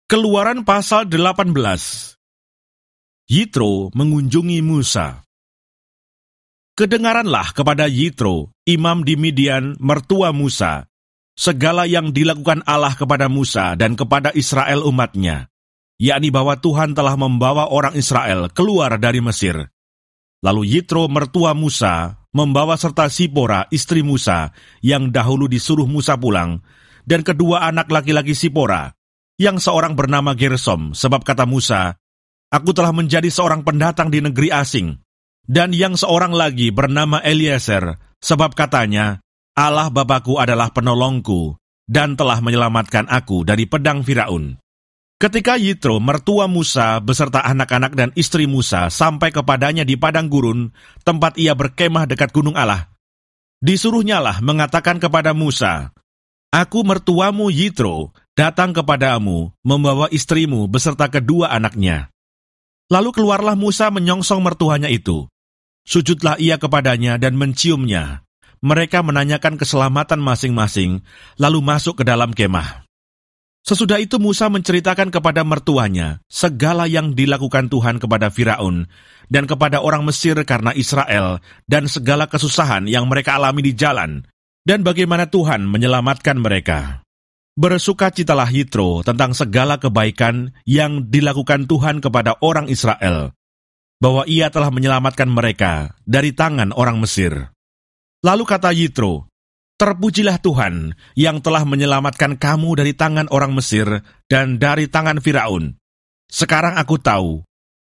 Keluaran pasal 18. Yitro mengunjungi Musa. Kedengaranlah kepada Yitro, imam di Midian, mertua Musa, segala yang dilakukan Allah kepada Musa dan kepada Israel umatnya, yakni bahwa Tuhan telah membawa orang Israel keluar dari Mesir. Lalu Yitro, mertua Musa, membawa serta Sipora, istri Musa, yang dahulu disuruh Musa pulang, dan kedua anak laki-laki Sipora, yang seorang bernama Gersom, sebab kata Musa, "Aku telah menjadi seorang pendatang di negeri asing." Dan yang seorang lagi bernama Eliezer, sebab katanya, "Allah Bapakku adalah penolongku, dan telah menyelamatkan aku dari pedang Firaun." Ketika Yitro, mertua Musa, beserta anak-anak dan istri Musa, sampai kepadanya di padang gurun, tempat ia berkemah dekat gunung Allah, disuruhnyalah mengatakan kepada Musa, "Aku mertuamu Yitro, datang kepadamu, membawa istrimu beserta kedua anaknya." Lalu keluarlah Musa menyongsong mertuanya itu. Sujudlah ia kepadanya dan menciumnya. Mereka menanyakan keselamatan masing-masing, lalu masuk ke dalam kemah. Sesudah itu Musa menceritakan kepada mertuanya segala yang dilakukan Tuhan kepada Firaun dan kepada orang Mesir karena Israel, dan segala kesusahan yang mereka alami di jalan, dan bagaimana Tuhan menyelamatkan mereka. Bersukacitalah Yitro tentang segala kebaikan yang dilakukan Tuhan kepada orang Israel, bahwa ia telah menyelamatkan mereka dari tangan orang Mesir. Lalu kata Yitro, "Terpujilah Tuhan yang telah menyelamatkan kamu dari tangan orang Mesir dan dari tangan Firaun. Sekarang aku tahu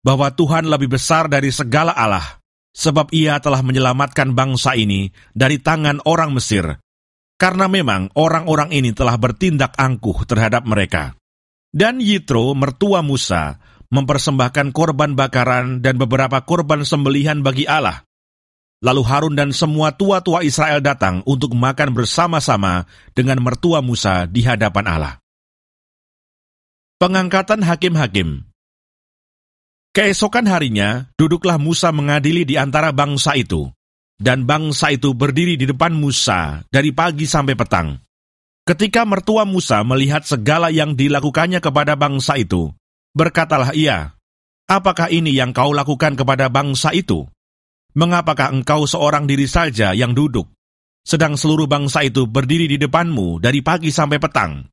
bahwa Tuhan lebih besar dari segala Allah, sebab ia telah menyelamatkan bangsa ini dari tangan orang Mesir. Karena memang orang-orang ini telah bertindak angkuh terhadap mereka." Dan Yitro, mertua Musa, mempersembahkan korban bakaran dan beberapa korban sembelihan bagi Allah. Lalu Harun dan semua tua-tua Israel datang untuk makan bersama-sama dengan mertua Musa di hadapan Allah. Pengangkatan hakim-hakim. Keesokan harinya, duduklah Musa mengadili di antara bangsa itu. Dan bangsa itu berdiri di depan Musa dari pagi sampai petang. Ketika mertua Musa melihat segala yang dilakukannya kepada bangsa itu, berkatalah ia, "Apakah ini yang kau lakukan kepada bangsa itu? Mengapakah engkau seorang diri saja yang duduk, sedang seluruh bangsa itu berdiri di depanmu dari pagi sampai petang?"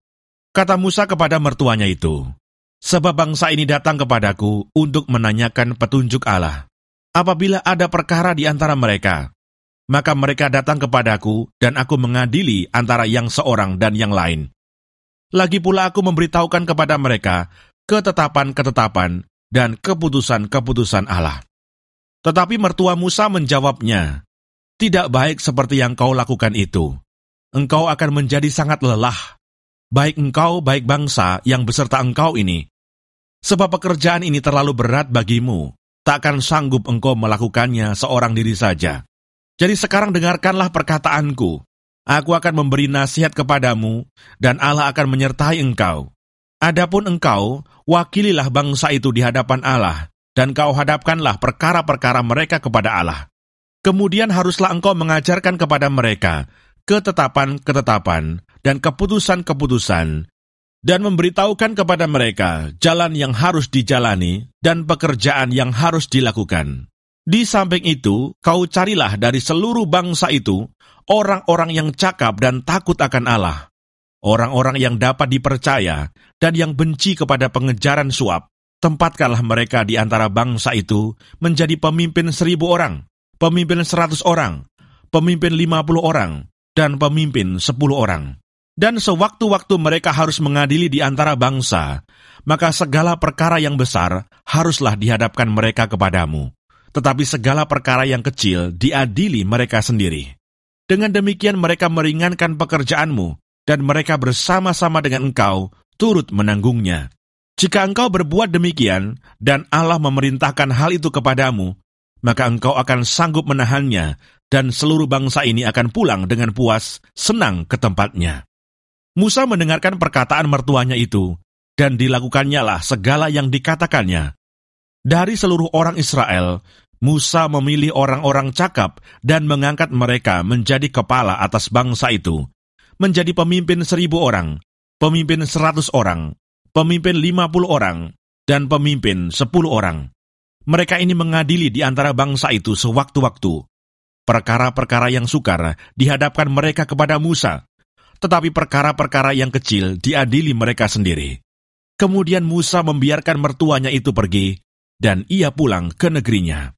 Kata Musa kepada mertuanya itu, "Sebab bangsa ini datang kepadaku untuk menanyakan petunjuk Allah. Apabila ada perkara di antara mereka, maka mereka datang kepadaku dan aku mengadili antara yang seorang dan yang lain. Lagi pula aku memberitahukan kepada mereka ketetapan-ketetapan dan keputusan-keputusan Allah." Tetapi mertua Musa menjawabnya, "Tidak baik seperti yang kau lakukan itu. Engkau akan menjadi sangat lelah, baik engkau, baik bangsa yang beserta engkau ini. Sebab pekerjaan ini terlalu berat bagimu. Takkan sanggup engkau melakukannya seorang diri saja. Jadi sekarang dengarkanlah perkataanku. Aku akan memberi nasihat kepadamu, dan Allah akan menyertai engkau. Adapun engkau, wakililah bangsa itu di hadapan Allah, dan kau hadapkanlah perkara-perkara mereka kepada Allah. Kemudian haruslah engkau mengajarkan kepada mereka ketetapan-ketetapan dan keputusan-keputusan, dan memberitahukan kepada mereka jalan yang harus dijalani dan pekerjaan yang harus dilakukan. Di samping itu, kau carilah dari seluruh bangsa itu orang-orang yang cakap dan takut akan Allah, orang-orang yang dapat dipercaya dan yang benci kepada pengejaran suap. Tempatkanlah mereka di antara bangsa itu menjadi pemimpin 1.000 orang, pemimpin 100 orang, pemimpin 50 orang, dan pemimpin 10 orang. Dan sewaktu-waktu mereka harus mengadili di antara bangsa, maka segala perkara yang besar haruslah dihadapkan mereka kepadamu, tetapi segala perkara yang kecil diadili mereka sendiri. Dengan demikian mereka meringankan pekerjaanmu, dan mereka bersama-sama dengan engkau turut menanggungnya. Jika engkau berbuat demikian, dan Allah memerintahkan hal itu kepadamu, maka engkau akan sanggup menahannya, dan seluruh bangsa ini akan pulang dengan puas, senang ke tempatnya." Musa mendengarkan perkataan mertuanya itu, dan dilakukannya segala yang dikatakannya. Dari seluruh orang Israel, Musa memilih orang-orang cakap dan mengangkat mereka menjadi kepala atas bangsa itu, menjadi pemimpin 1.000 orang, pemimpin 100 orang, pemimpin 50 orang, dan pemimpin 10 orang. Mereka ini mengadili di antara bangsa itu sewaktu-waktu. Perkara-perkara yang sukar dihadapkan mereka kepada Musa, tetapi perkara-perkara yang kecil diadili mereka sendiri. Kemudian Musa membiarkan mertuanya itu pergi, dan ia pulang ke negerinya.